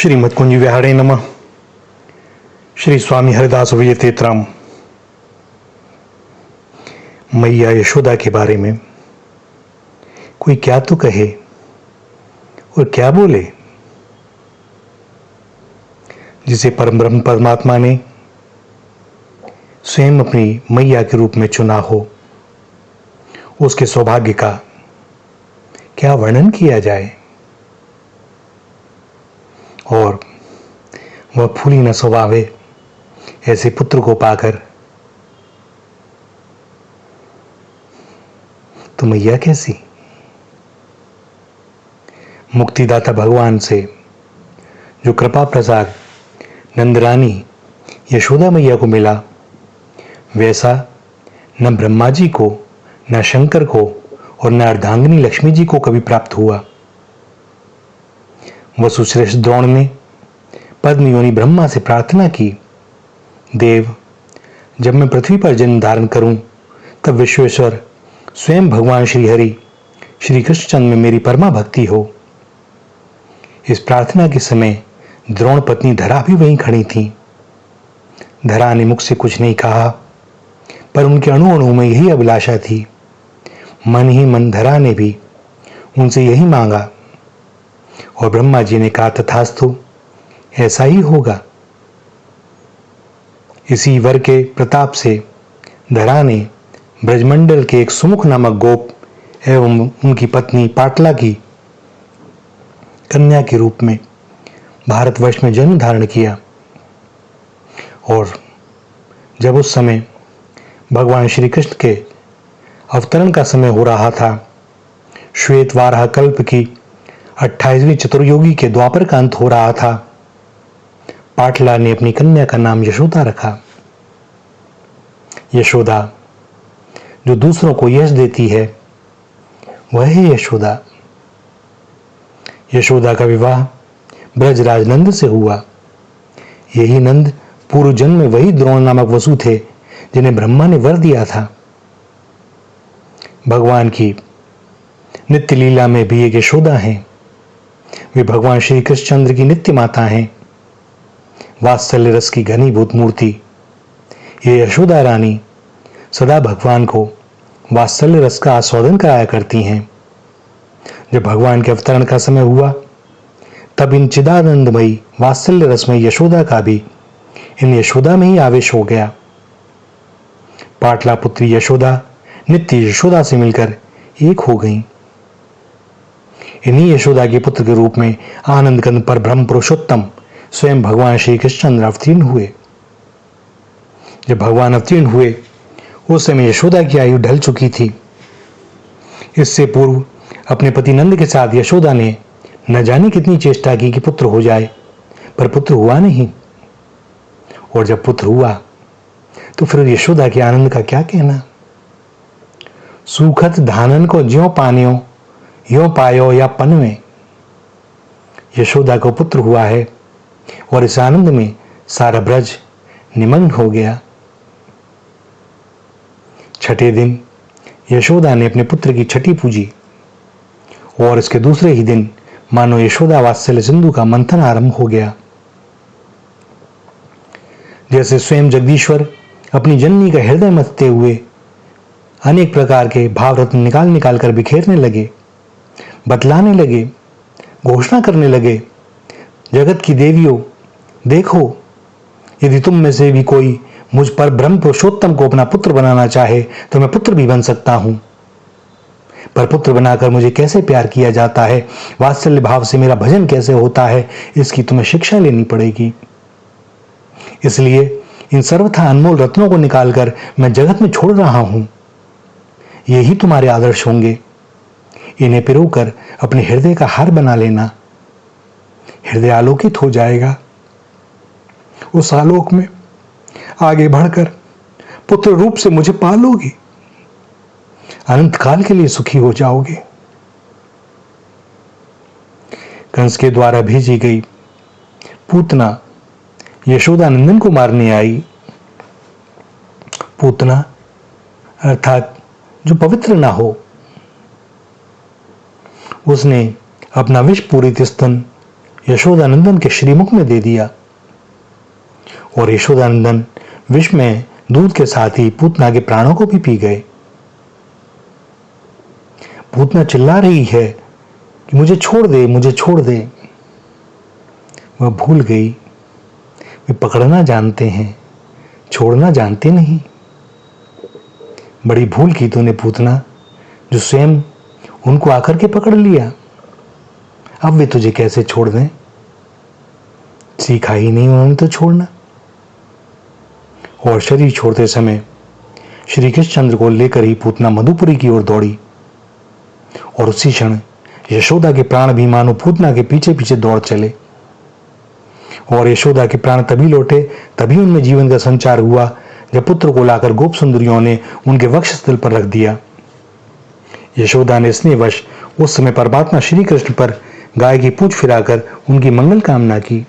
श्रीमद कुंज विहारे नमः। श्री स्वामी हरिदास विजयतेतराम। मैया यशोदा के बारे में कोई क्या तो कहे और क्या बोले। जिसे परम ब्रह्म परमात्मा ने स्वयं अपनी मैया के रूप में चुना हो, उसके सौभाग्य का क्या वर्णन किया जाए। और वह फूली न स्वभावे ऐसे पुत्र को पाकर तो मैया कैसी। मुक्तिदाता भगवान से जो कृपा प्रसाद नंदरानी यशोदा मैया को मिला, वैसा न ब्रह्मा जी को, न शंकर को और न अर्धांगिनी लक्ष्मी जी को कभी प्राप्त हुआ। वसुश्रेष्ठ द्रोण ने पद्म योनि ब्रह्मा से प्रार्थना की, देव, जब मैं पृथ्वी पर जन्म धारण करूं, तब विश्वेश्वर स्वयं भगवान श्री हरि श्री कृष्णचंद्र में मेरी परमा भक्ति हो। इस प्रार्थना के समय द्रोण पत्नी धरा भी वहीं खड़ी थी। धरा ने मुख से कुछ नहीं कहा, पर उनके अणु अणु में यही अभिलाषा थी। मन ही मन धरा ने भी उनसे यही मांगा और ब्रह्मा जी ने कहा, तथास्तु, ऐसा ही होगा। इसी वर के प्रताप से धरा ने ब्रजमंडल के एक सुमुख नामक गोप एवं उनकी पत्नी पाटला की कन्या के रूप में भारतवर्ष में जन्म धारण किया। और जब उस समय भगवान श्री कृष्ण के अवतरण का समय हो रहा था, श्वेत वाराह कल्प की 28वीं चतुर्युगी के द्वापर का अंत हो रहा था, पाटला ने अपनी कन्या का नाम यशोदा रखा। यशोदा जो दूसरों को यश देती है, वह है यशोदा। यशोदा का विवाह ब्रजराज नंद से हुआ। यही नंद पूर्व जन्म में वही द्रोण नामक वसु थे जिन्हें ब्रह्मा ने वर दिया था। भगवान की नित्य लीला में भी एक यशोदा हैं। वे भगवान श्री कृष्णचंद्र की नित्य माता हैं, वात्सल्य रस की घनीभूत मूर्ति। ये यशोदा रानी सदा भगवान को वात्सल्य रस का आस्वादन कराया करती हैं। जब भगवान के अवतरण का समय हुआ, तब इन चिदानंदमयी वात्सल्य रसमयी यशोदा का भी इन यशोदा में ही आवेश हो गया। पाटला पुत्री यशोदा नित्य यशोदा से मिलकर एक हो गई। इन्हीं यशोदा के पुत्र के रूप में आनंद कंद पर ब्रह्म पुरुषोत्तम स्वयं भगवान श्री कृष्णचंद्र अवतीर्ण हुए। जब भगवान अवतीर्ण हुए, उस समय यशोदा की आयु ढल चुकी थी। इससे पूर्व अपने पति नंद के साथ यशोदा ने न जाने कितनी चेष्टा की कि पुत्र हो जाए, पर पुत्र हुआ नहीं। और जब पुत्र हुआ तो फिर यशोदा के आनंद का क्या कहना। सूखत धानन को ज्यों पानियो, यों पायो या पनवे। यशोदा को पुत्र हुआ है और इस आनंद में सारा ब्रज निमग्न हो गया। छठे दिन यशोदा ने अपने पुत्र की छठी पूजी और इसके दूसरे ही दिन मानो यशोदा वात्सल्य सिंधु का मंथन आरंभ हो गया। जैसे स्वयं जगदीश्वर अपनी जननी का हृदय मथते हुए अनेक प्रकार के भाव रत्न निकाल निकाल कर बिखेरने लगे, बतलाने लगे, घोषणा करने लगे, जगत की देवियों, देखो, यदि तुम में से भी कोई मुझ पर ब्रह्म पुरुषोत्तम को अपना पुत्र बनाना चाहे तो मैं पुत्र भी बन सकता हूं। पर पुत्र बनाकर मुझे कैसे प्यार किया जाता है, वात्सल्य भाव से मेरा भजन कैसे होता है, इसकी तुम्हें शिक्षा लेनी पड़ेगी। इसलिए इन सर्वथा अनमोल रत्नों को निकालकर मैं जगत में छोड़ रहा हूं। यही तुम्हारे आदर्श होंगे। इन्हें पिरोकर अपने हृदय का हार बना लेना। हृदय आलोकित हो जाएगा। उस आलोक में आगे बढ़कर पुत्र रूप से मुझे पालोगे, अनंत काल के लिए सुखी हो जाओगे। कंस के द्वारा भेजी गई पूतना यशोदा नंदन को मारने आई। पूतना अर्थात जो पवित्र ना हो, उसने अपना विष पूरित स्तन यशोदानंदन के श्रीमुख में दे दिया और यशोदानंदन विष में दूध के साथ ही पूतना के प्राणों को भी पी गए। पूतना चिल्ला रही है कि मुझे छोड़ दे, मुझे छोड़ दे। वह भूल गई, वे पकड़ना जानते हैं, छोड़ना जानते नहीं। बड़ी भूल की तूने पूतना, जो स्वयं उनको आकर के पकड़ लिया। अब वे तुझे कैसे छोड़ दें? सीखा ही नहीं उन्होंने तो छोड़ना। और शरीर छोड़ते समय श्री कृष्णचंद्र को लेकर ही पूतना मधुपुरी की ओर दौड़ी और उसी क्षण यशोदा के प्राण भी मानो पूतना के पीछे पीछे दौड़ चले। और यशोदा के प्राण तभी लौटे, तभी उनमें जीवन का संचार हुआ जब पुत्र को लाकर गोप सुंदरियों ने उनके वक्षस्थल पर रख दिया। यशोदा ने स्नेहवश उस समय परमात्मा श्री कृष्ण पर गाय की पूंछ फिराकर उनकी मंगल कामना की।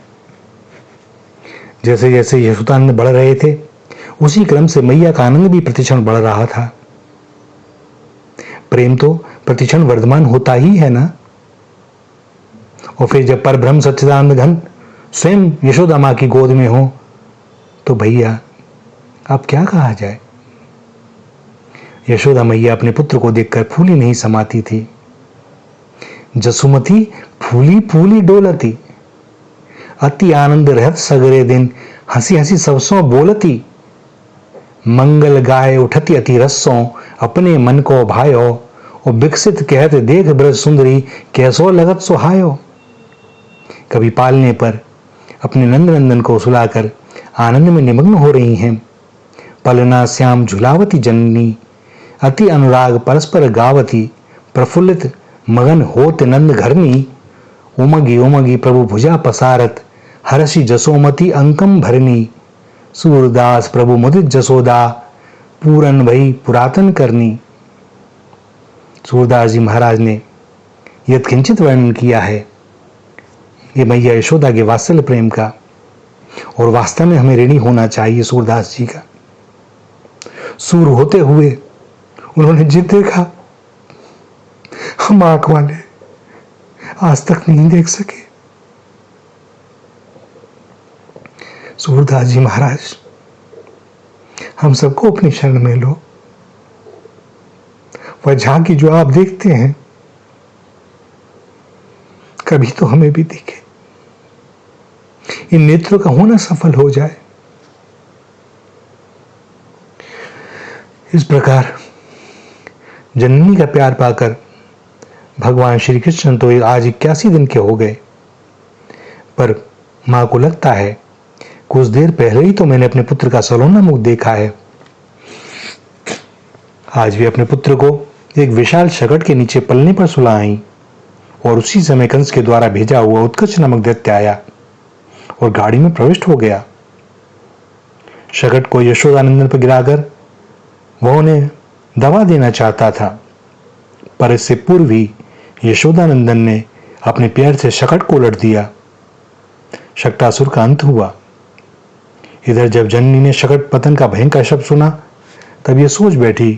जैसे जैसे यशोदानंद बढ़ रहे थे, उसी क्रम से मैया का आनंद भी प्रतिक्षण बढ़ रहा था। प्रेम तो प्रतिक्षण वर्धमान होता ही है ना। और फिर जब परब्रह्म सच्चिदानंद घन स्वयं यशोदा मां की गोद में हो तो भैया अब क्या कहा जाए। यशोदा मैया अपने पुत्र को देखकर फूली नहीं समाती थी। जसुमती फूली फूली डोलती, अति आनंद रहत सगरे दिन, हंसी हंसी सबसों बोलती। मंगल गाय उठती अति रसों, अपने मन को भायो। और विकसित कहते देख ब्रज सुंदरी, कैसो लगत सुहायो। कभी पालने पर अपने नंदनंदन को सुलाकर आनंद में निमग्न हो रही हैं। पलना श्याम झुलावती जननी, अति अनुराग परस्पर गावती। प्रफुल्लित मगन होत नंद घरनी, उमगी उमगी प्रभु भुजा पसारत। हर्षि जसोमती अंकम भरनी, सूरदास प्रभु मुदित जसोदा। पूरन भई पुरातन करनी। सूरदास जी महाराज ने यत्किंचित वर्णन किया है ये मैया यशोदा के वात्सल्य प्रेम का, और वास्तव में हमें ऋणी होना चाहिए सूरदास जी का। सूर होते हुए उन्होंने जिद देखा, हम आंख वाले आज तक नहीं देख सके। सूरदास जी महाराज, हम सबको अपनी शरण में लो। वह झांकी जो आप देखते हैं कभी तो हमें भी दिखे, इन नेत्रों का होना सफल हो जाए। इस प्रकार जननी का प्यार पाकर भगवान श्री कृष्ण तो आज 81 दिन के हो गए, पर मां को लगता है कुछ देर पहले ही तो मैंने अपने पुत्र का सलोना मुख देखा है। आज भी अपने पुत्र को एक विशाल शकट के नीचे पलने पर सुला आई और उसी समय कंस के द्वारा भेजा हुआ उत्कर्ष नामक दैत्य आया और गाड़ी में प्रविष्ट हो गया। शकट को यशोदानंदन पर गिराकर वह उन्हें दबा देना चाहता था, पर इससे पूर्व ही यशोदानंदन ने अपने पैर से शकट को उलट दिया। शक्टासुर का अंत हुआ। इधर जब जननी ने शकट पतन का भयंकर शब्द सुना तब यह सोच बैठी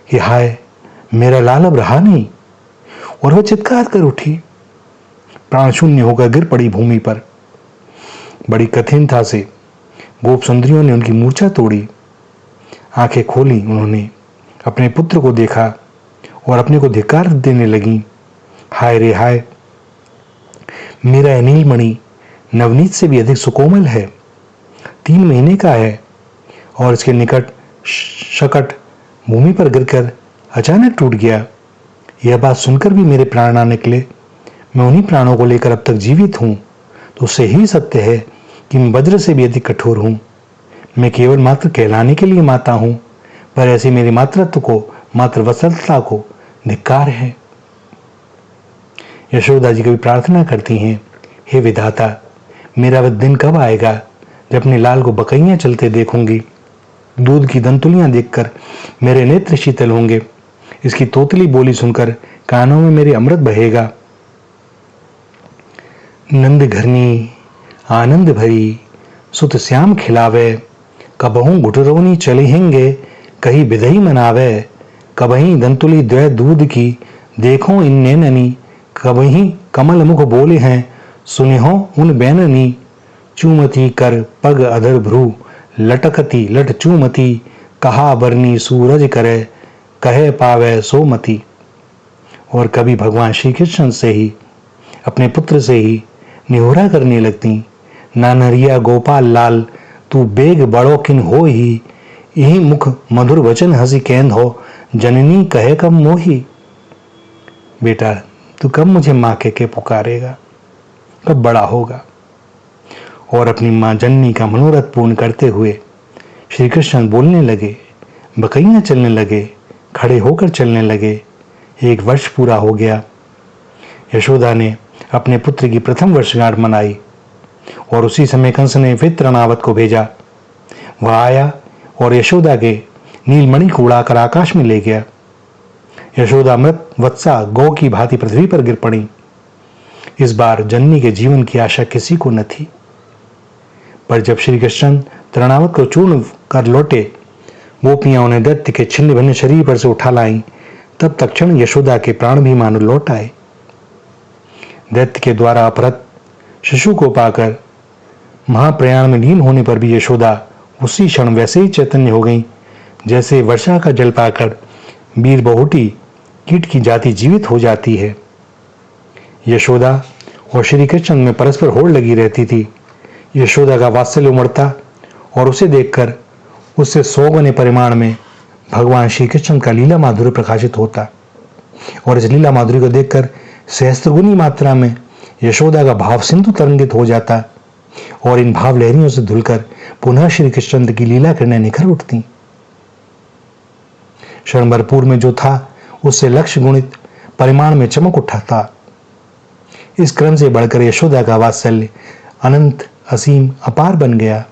कि हाय, मेरा लाल अब रहा नहीं, और वह चित्कार कर उठी। प्राण शून्य होकर गिर पड़ी भूमि पर। बड़ी कठिनता से गोप सुंदरियों ने उनकी मूर्छा तोड़ी। आंखें खोली, उन्होंने अपने पुत्र को देखा और अपने को धिक्कार देने लगी। हाय रे हाय, मेरा नीलमणि नवनीत से भी अधिक सुकोमल है, 3 महीने का है और इसके निकट शकट भूमि पर गिरकर अचानक टूट गया। यह बात सुनकर भी मेरे प्राण ना निकले। मैं उन्हीं प्राणों को लेकर अब तक जीवित हूं, तो उससे ही सत्य है कि मैं वज्र से भी अधिक कठोर हूं। मैं केवल मात्र कहलाने के लिए माता हूं, पर ऐसे मेरे मातृत्व को, मात्र वत्सलता को धिक्कार है। यशोदा जी कभी प्रार्थना करती हैं, हे विधाता, मेरा वह दिन कब आएगा जब अपने लाल को बकैयां चलते देखूंगी। दूध की दंतुलियां देखकर मेरे नेत्र शीतल होंगे। इसकी तोतली बोली सुनकर कानों में मेरे अमृत बहेगा। नंद घरनी आनंद भरी, सुत श्याम खिलावे। कबहू घुटरोनी चलिहेंगे, कहीं विधई मनावे। कबही दंतुली द्वै दूध की, देखो इन नैननी। कबही कमल मुख बोले हैं, सुनेहो उन बैननी, चूमती कर पग अधर भ्रू, लटकती लट चूमती, कहा बरनी सूरज करे, कहे पावे सोमती। और कभी भगवान श्री कृष्ण से ही, अपने पुत्र से ही निहोरा करने लगती, नानरिया गोपाल लाल, तू बेग बड़ो किन हो ही, यही मुख मधुर वचन हंसी केंद हो, जननी कहे कब मोही। बेटा तू कब मुझे माँ के पुकारेगा, कब बड़ा होगा। और अपनी माँ जननी का मनोरथ पूर्ण करते हुए श्री कृष्ण बोलने लगे, बकैयां चलने लगे, खड़े होकर चलने लगे। 1 वर्ष पूरा हो गया। यशोदा ने अपने पुत्र की प्रथम वर्षगांठ मनाई और उसी समय कंस ने फिर तृणावत को भेजा। वह आया और यशोदा के नीलमणि को उड़ाकर आकाश में ले गया। यशोदा मृत वत्सा गौ की भांति पृथ्वी पर गिर पड़ी। इस बार जननी के जीवन की आशा किसी को न थी। पर जब श्री कृष्ण तृणावत को चूर्ण कर लौटे, गोपियां उन्हें दैत्य के छिन्न भिन्न शरीर पर से उठा लाई, तब तक्षण यशोदा के प्राण भी मानो लौट आए। दैत्य के द्वारा अपहृत शिशु को पाकर महाप्रयाण में लीन होने पर भी यशोदा उसी क्षण वैसे ही चैतन्य हो गई जैसे वर्षा का जल पाकर वीर बहुटी कीट की जाति जीवित हो जाती है। यशोदा और श्री कृष्ण में परस्पर होड़ लगी रहती थी। यशोदा का वात्सल्य उमड़ता और उसे देखकर उससे 100 गुने परिमाण में भगवान श्री कृष्ण का लीला माधुर्य प्रकाशित होता और इस लीला माधुर्य को देखकर सहस्त्रगुनी मात्रा में यशोदा का भाव सिंधु तरंगित हो जाता और इन भाव लहरियों से धुलकर पुनः श्री कृष्ण की लीला किरणें निखर उठती। क्षणभरपूर में जो था उससे लक्ष्य गुणित परिमाण में चमक उठा था। इस क्रम से बढ़कर यशोदा का वात्सल्य अनंत असीम अपार बन गया।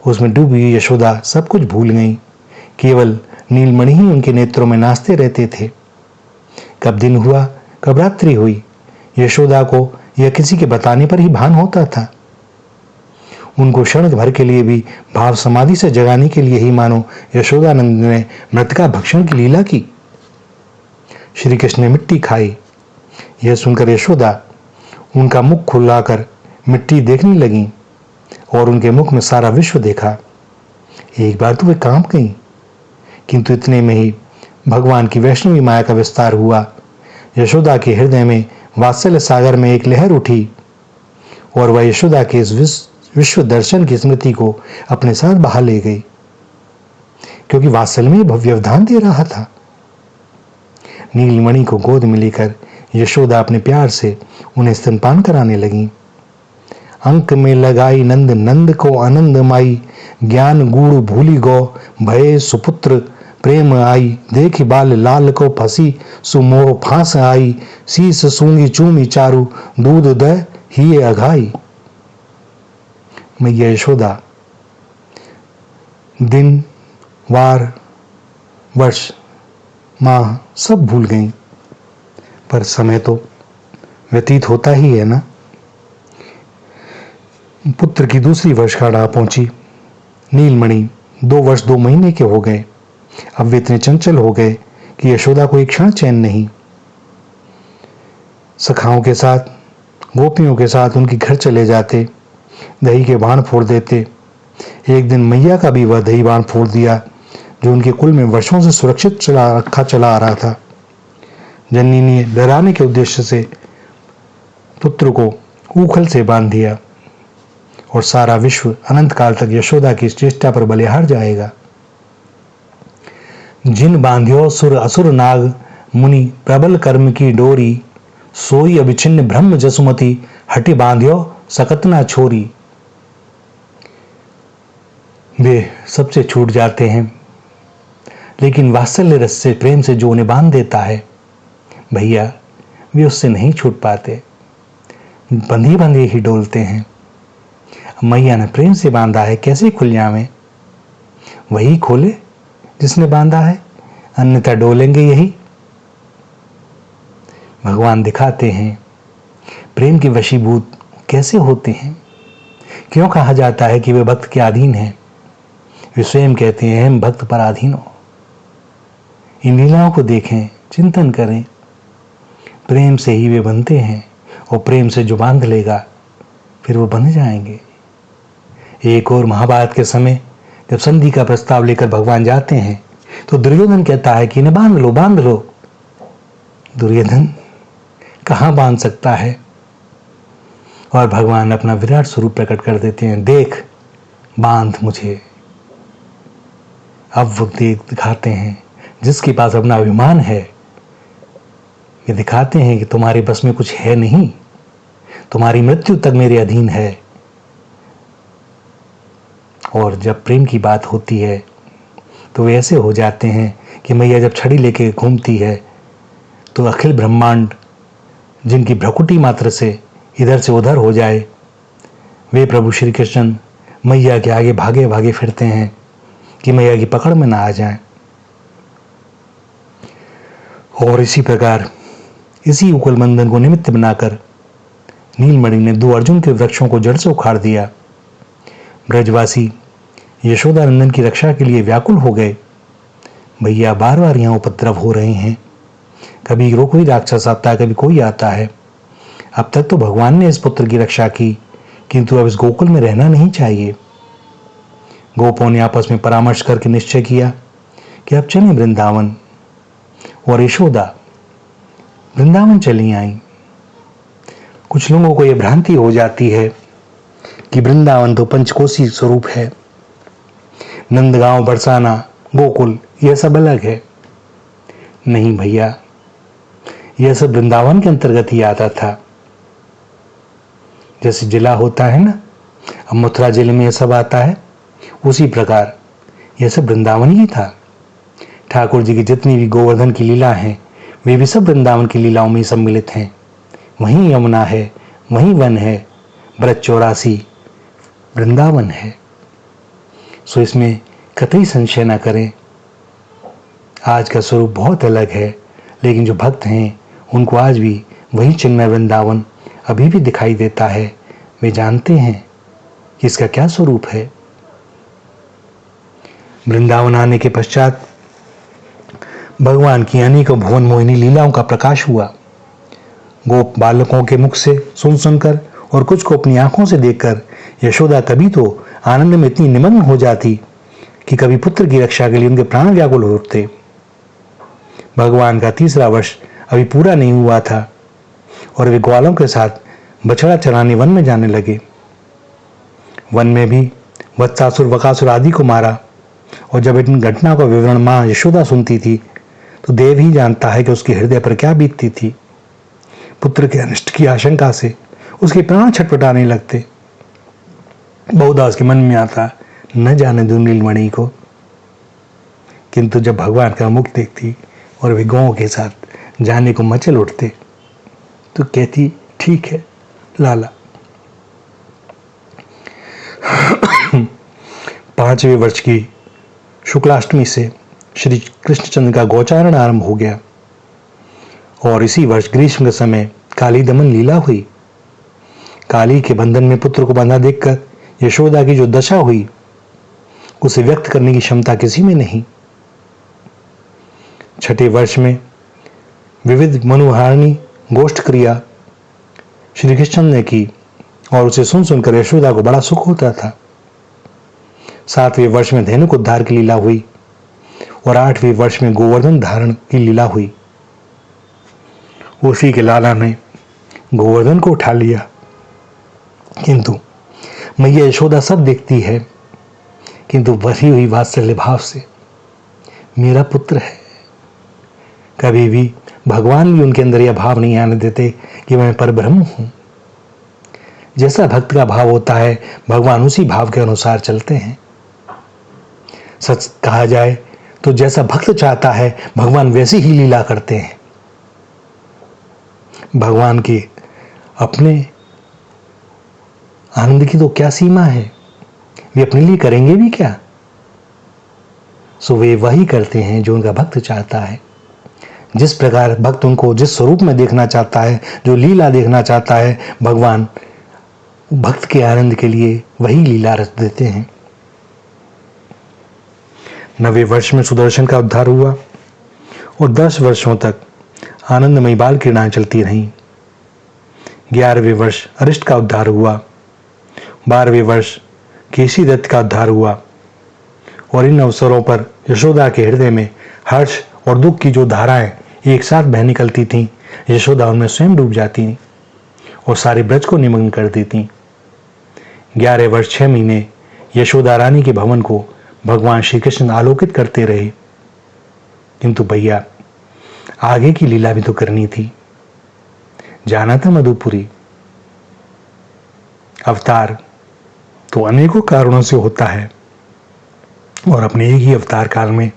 उसमें डूबी हुई यशोदा सब कुछ भूल गई, केवल नीलमणि ही उनके नेत्रों में नाचते रहते थे। कब दिन हुआ कब रात्रि हुई, यशोदा को यह किसी के बताने पर ही भान होता था। उनको क्षण भर के लिए भी भाव समाधि से जगाने के लिए ही मानो यशोदानंद ने मृतका भक्षण की लीला की। श्री कृष्ण ने मिट्टी खाई। यह सुनकर यशोदा उनका मुख खुलाकर मिट्टी देखने लगी और उनके मुख में सारा विश्व देखा। एक बार तो वे कांप गई, किंतु इतने में ही भगवान की वैष्णवी माया का विस्तार हुआ। यशोदा के हृदय में वात्सल्य सागर में एक लहर उठी और वह यशोदा के इस विश्व दर्शन की स्मृति को अपने साथ बहा ले गई, क्योंकि वात्सल्य में व्यवधान दे रहा था। नीलमणि को गोद में लेकर यशोदा अपने प्यार से उन्हें स्तनपान कराने लगी। अंक में लगाई नंद नंद को आनंद माई, ज्ञान गूढ़ भूली गो भये सुपुत्र प्रेम आई, देख बाल लाल को फंसी सुमोह फांस आई, शीस सूंगी चूमी चारू दूध द ही अघाई। मैया यशोदा दिन वार वर्ष माह सब भूल गई, पर समय तो व्यतीत होता ही है ना। पुत्र की दूसरी वर्षगांठ आ पहुंची। नीलमणि 2 वर्ष 2 महीने के हो गए। अब वे इतने चंचल हो गए कि यशोदा को एक क्षण चैन नहीं। सखाओं के साथ, गोपियों के साथ उनके घर चले जाते, दही के बाण फोड़ देते। एक दिन मैया का भी वह दही बाण फोड़ दिया जो उनके कुल में वर्षों से सुरक्षित चला आ रहा था। जननी ने डराने के उद्देश्य से पुत्र को ऊखल से बांध दिया और सारा विश्व अनंत काल तक यशोदा की इस चेष्टा पर बलिहार जाएगा। जिन बांध्यो सुर असुर नाग, मुनि प्रबल कर्म की डोरी, सोई अभिचिन्न ब्रह्म जसुमती, हटि बांध्यो सकत ना छोरी। वे सबसे छूट जाते हैं, लेकिन वात्सल्य रस से प्रेम से जो उन्हें बांध देता है भैया, वे उससे नहीं छूट पाते, बंधे बंधे ही डोलते हैं। मैया ने प्रेम से बांधा है, कैसे खुल जावे? वही खोले जिसने बांधा है, अन्यथा डोलेंगे यही। भगवान दिखाते हैं प्रेम के वशीभूत कैसे होते हैं। क्यों कहा जाता है कि वे भक्त के अधीन हैं? वे स्वयं कहते हैं हम भक्त पर अधीन हो। इन लीलाओं को देखें, चिंतन करें। प्रेम से ही वे बनते हैं और प्रेम से जो बांध लेगा फिर वो बन जाएंगे। एक और महाभारत के समय जब संधि का प्रस्ताव लेकर भगवान जाते हैं तो दुर्योधन कहता है कि इन्हें बांध लो, बांध लो। दुर्योधन कहाँ बांध सकता है, और भगवान अपना विराट स्वरूप प्रकट कर देते हैं, देख बांध मुझे। अब वो दिखाते हैं जिसके पास अपना अभिमान है, ये दिखाते हैं कि तुम्हारे बस में कुछ है नहीं, तुम्हारी मृत्यु तक मेरे अधीन है। और जब प्रेम की बात होती है तो वे ऐसे हो जाते हैं कि मैया जब छड़ी लेके घूमती है तो अखिल ब्रह्मांड जिनकी भ्रकुटी मात्र से इधर से उधर हो जाए, वे प्रभु श्री कृष्ण मैया के आगे भागे भागे फिरते हैं कि मैया की पकड़ में ना आ जाएं। और इसी प्रकार इसी उकुल बंधन को निमित्त बनाकर नीलमणि ने 2 अर्जुन के वृक्षों को जड़ से उखाड़ दिया। ब्रजवासी यशोदा नंदन की रक्षा के लिए व्याकुल हो गए। भैया बार बार यहाँ उपद्रव हो रहे हैं, कभी कोई राक्षस आता है, कभी कोई आता है। अब तक तो भगवान ने इस पुत्र की रक्षा की, किंतु अब इस गोकुल में रहना नहीं चाहिए। गोपों ने आपस में परामर्श करके निश्चय किया कि अब चलें वृंदावन, और यशोदा वृंदावन चली आई। कुछ लोगों को यह भ्रांति हो जाती है कि वृंदावन तो पंचकोशी स्वरूप है, नंदगांव, बरसाना, गोकुल यह सब अलग है। नहीं भैया, यह सब वृंदावन के अंतर्गत ही आता था। जैसे जिला होता है ना, अब मथुरा जिले में यह सब आता है, उसी प्रकार यह सब वृंदावन ही था। ठाकुर जी की जितनी भी गोवर्धन की लीला हैं, वे भी सब वृंदावन की लीलाओं में सम्मिलित हैं। वहीं यमुना है, वहीं वन है, ब्रज 84 वृंदावन है। सो इसमें कतई संशय न करें। आज का स्वरूप बहुत अलग है, लेकिन जो भक्त हैं उनको आज भी वही चिन्मय वृंदावन अभी भी दिखाई देता है। वे जानते हैं कि इसका क्या स्वरूप है। वृंदावन आने के पश्चात भगवान की अनेकों भुवन मोहिनी लीलाओं का प्रकाश हुआ। गोप बालकों के मुख से सुन सुनकर और कुछ को अपनी आंखों से देखकर यशोदा कभी तो आनंद में इतनी निमग्न हो जाती कि कभी पुत्र की रक्षा के लिए उनके प्राण व्याकुल हो उठते। भगवान का 3रा वर्ष अभी पूरा नहीं हुआ था और वे ग्वालों के साथ बछड़ा चराने वन में जाने लगे। वन में भी वत्सासुर, बकासुर आदि को मारा, और जब इन घटना का विवरण मां यशोदा सुनती थी तो देव ही जानता है कि उसके हृदय पर क्या बीतती थी। पुत्र के अनिष्ट की आशंका से उसके प्राण छटपटाने लगते। बहुधा उसके मन में आता, न जाने दूं नीलमणि को। किंतु जब भगवान का मुख देखती और वे गौं के साथ जाने को मचल उठते तो कहती, ठीक है लाला। 5वें वर्ष की शुक्लाष्टमी से श्री कृष्णचंद्र का गोचारण आरंभ हो गया, और इसी वर्ष ग्रीष्म के समय काली दमन लीला हुई। काली के बंधन में पुत्र को बंधा देखकर यशोदा की जो दशा हुई, उसे व्यक्त करने की क्षमता किसी में नहीं। 6ठे वर्ष में विविध मनुहारिणी गोष्ठ क्रिया श्री कृष्ण ने की, और उसे सुन सुनकर यशोदा को बड़ा सुख होता था। 7वें वर्ष में धेनुक उद्धार की लीला हुई, और 8वें वर्ष में गोवर्धन धारण की लीला हुई। उसी के लाला ने गोवर्धन को उठा लिया, किंतु मैया यशोदा सब देखती है, किंतु भरी हुई वात्सल्य भाव से, मेरा पुत्र है। कभी भी भगवान भी उनके अंदर यह भाव नहीं आने देते कि मैं परब्रह्म हूं। जैसा भक्त का भाव होता है, भगवान उसी भाव के अनुसार चलते हैं। सच कहा जाए तो जैसा भक्त चाहता है, भगवान वैसी ही लीला करते हैं। भगवान के अपने आनंद की तो क्या सीमा है, वे अपने लिए करेंगे भी क्या। सो वे वही करते हैं जो उनका भक्त चाहता है। जिस प्रकार भक्त उनको जिस स्वरूप में देखना चाहता है, जो लीला देखना चाहता है, भगवान भक्त के आनंद के लिए वही लीला रच देते हैं। 9वें वर्ष में सुदर्शन का उद्धार हुआ, और 10 वर्षों तक आनंदमयी बाल क्रीड़ाएं चलती रहीं। 11वें वर्ष अरिष्ट का उद्धार हुआ, 12वें वर्ष केसी दत्त का उद्धार हुआ। और इन अवसरों पर यशोदा के हृदय में हर्ष और दुख की जो धाराएं एक साथ बह निकलती थीं, यशोदा उनमें स्वयं डूब जाती और सारे ब्रज को निमग्न कर देती। 11 वर्ष 6 महीने यशोदा रानी के भवन को भगवान श्री कृष्ण आलोकित करते रहे। किंतु भैया, आगे की लीला भी तो करनी थी। जाना था मधुपुरी। अवतार तो अनेकों कारणों से होता है और अपने एक ही अवतार काल में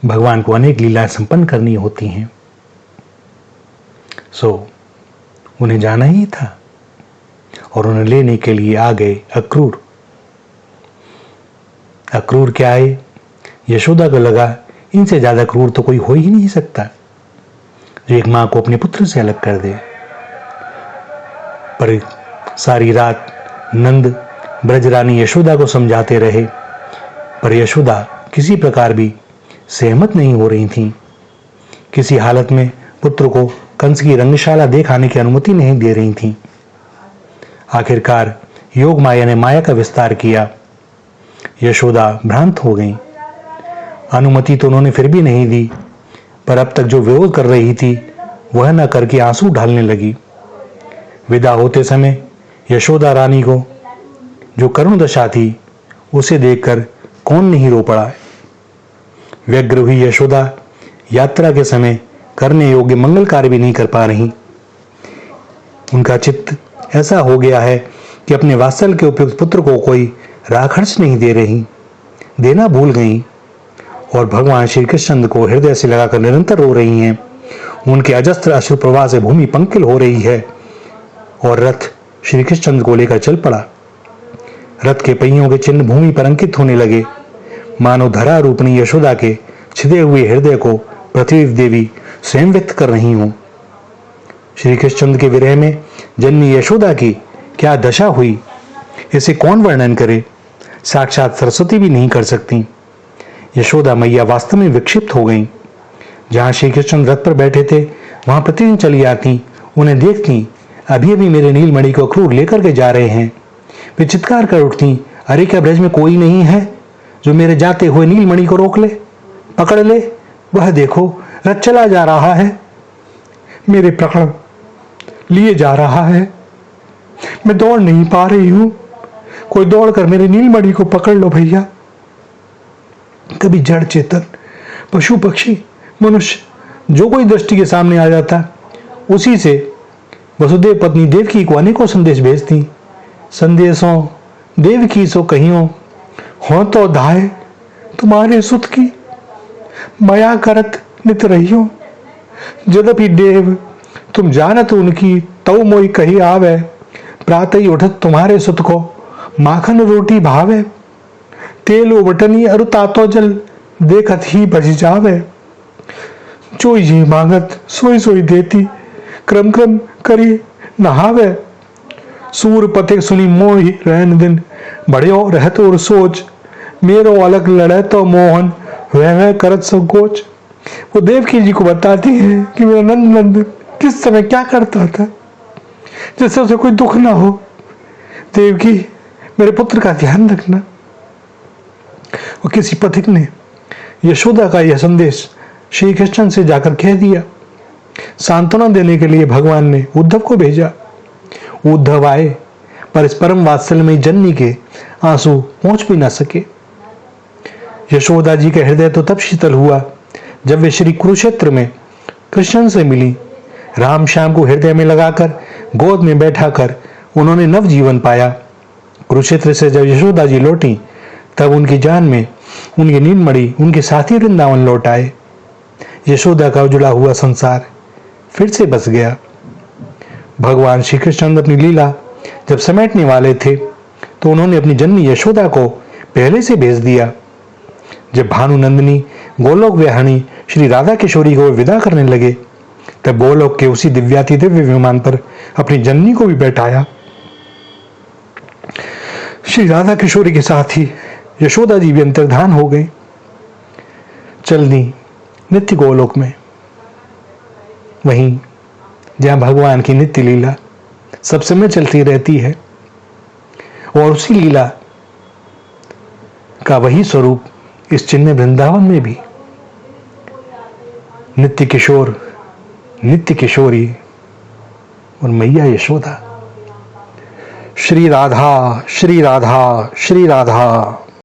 भगवान को अनेक लीलाएं संपन्न करनी होती हैं। उन्हें जाना ही था और उन्हें लेने के लिए आ गए अक्रूर। अक्रूर क्या आए, यशोदा को लगा इनसे ज्यादा क्रूर तो कोई हो ही नहीं सकता जो एक मां को अपने पुत्र से अलग कर दे। पर सारी रात नंद ब्रजरानी यशोदा को समझाते रहे, पर यशोदा किसी प्रकार भी सहमत नहीं हो रही थी। किसी हालत में पुत्र को कंस की रंगशाला देखाने की अनुमति नहीं दे रही थी। आखिरकार योग माया ने माया का विस्तार किया। यशोदा भ्रांत हो गई। अनुमति तो उन्होंने फिर भी नहीं दी, पर अब तक जो विरोध कर रही थी वह न करके आंसू ढालने लगी। विदा होते समय यशोदा रानी को जो करुण दशा थी उसे देखकर कौन नहीं रो पड़ा। व्यग्र हुई यशोदा यात्रा के समय करने योग्य मंगल कार्य भी नहीं कर पा रही। उनका चित्त ऐसा हो गया है कि अपने वात्सल्य के उपयुक्त पुत्र को कोई राखर्च नहीं दे रही, देना भूल गई और भगवान श्री कृष्ण को हृदय से लगाकर निरंतर रो रही हैं। उनके अजस्त्र अश्रु प्रवाह से भूमि पंकिल हो रही है और रथ श्री कृष्ण को लेकर चल पड़ा। रथ के पहियों के चिन्ह भूमि पर अंकित होने लगे, मानो धरा रूपणी यशोदा के छिदे हुए हृदय को पृथ्वी देवी स्वयं व्यक्त कर रही हूं। श्री कृष्ण के विरह में जन्मी यशोदा की क्या दशा हुई, इसे कौन वर्णन करे। साक्षात सरस्वती भी नहीं कर सकती। यशोदा मैया वास्तव में विक्षिप्त हो गईं। जहां श्री कृष्ण रथ पर बैठे थे वहां प्रतिदिन चली आती, उन्हें देखती, अभी अभी मेरे नीलमणि को अक्रूर लेकर के जा रहे हैं। वे चित्कार कर उठती, अरे क्या ब्रज में कोई नहीं है जो मेरे जाते हुए नीलमणि को रोक ले, पकड़ ले। वह देखो रथ चला जा रहा है, मेरे पकड़ लिए जा रहा है, मैं दौड़ नहीं पा रही हूं, कोई दौड़कर मेरे नीलमणि को पकड़ लो भैया। कभी जड़ चेतन, पशु पक्षी, मनुष्य जो कोई दृष्टि के सामने आ जाता उसी से वसुदेव पत्नी देवकी को अनेकों संदेश भेजती। संदेशों देवकी सो कहियो, हो तो धाय तुम्हारे सुत की, माया करत नित रहियो। यद्यपि देव तुम जानत उनकी, तव मोई कही आवे, प्रातः ही उठत तुम्हारे सुत को, माखन रोटी भावे। तेल बटनी अरु तातो जल, देखत ही बज जावे। जो ये मांगत सोई सोई देती, क्रम क्रम करी नहावे। सूर पथिक सुनी मोहि रहन दिन, बढ़ियो रहत और सोच, मेरो अलग लड़े तो मोहन, वह करत संकोच। वो देवकी जी को बताती है कि मेरा नंद नंद किस समय क्या करता था जिससे उसे कोई दुख ना हो। देवकी, मेरे पुत्र का ध्यान रखना। और किसी पथिक ने यशोदा का यह संदेश श्री कृष्ण से जाकर कह दिया। सांत्वना देने के लिए भगवान ने उद्धव को भेजा। उद्धव आए, पर इस परम वात्सल्य में जननी के आंसू पहुंच भी ना सके। यशोदा जी का हृदय तो तब शीतल हुआ जब वे श्री कुरुक्षेत्र में कृष्ण से मिली। राम श्याम को हृदय में लगाकर गोद में बैठाकर उन्होंने नव जीवन पाया। कुरुक्षेत्र से जब यशोदा जी लौटी तब उनकी जान में उनकी नीलमणि, उनके साथी वृंदावन लौट आए। यशोदा का उजड़ा हुआ संसार फिर से बस गया। भगवान श्री कृष्ण अपनी लीला जब समेटने वाले थे तो उन्होंने अपनी जन्मी यशोदा को पहले से भेज दिया। जब भानु नंदिनी गोलोक विहारिणी श्री राधा किशोरी को विदा करने लगे तब गोलोक के उसी दिव्याति दिव्य विमान पर अपनी जननी को भी बैठाया। श्री राधा किशोरी के साथ ही यशोदा जी भी अंतर्धान हो गए। चलनी नित्य गोलोक में, वहीं जहां भगवान की नित्य लीला सब समय चलती रहती है और उसी लीला का वही स्वरूप इस चिन्ह वृंदावन में भी नित्य किशोर, नित्य किशोरी और मैया यशोदा। श्री राधा, श्री राधा, श्री राधा।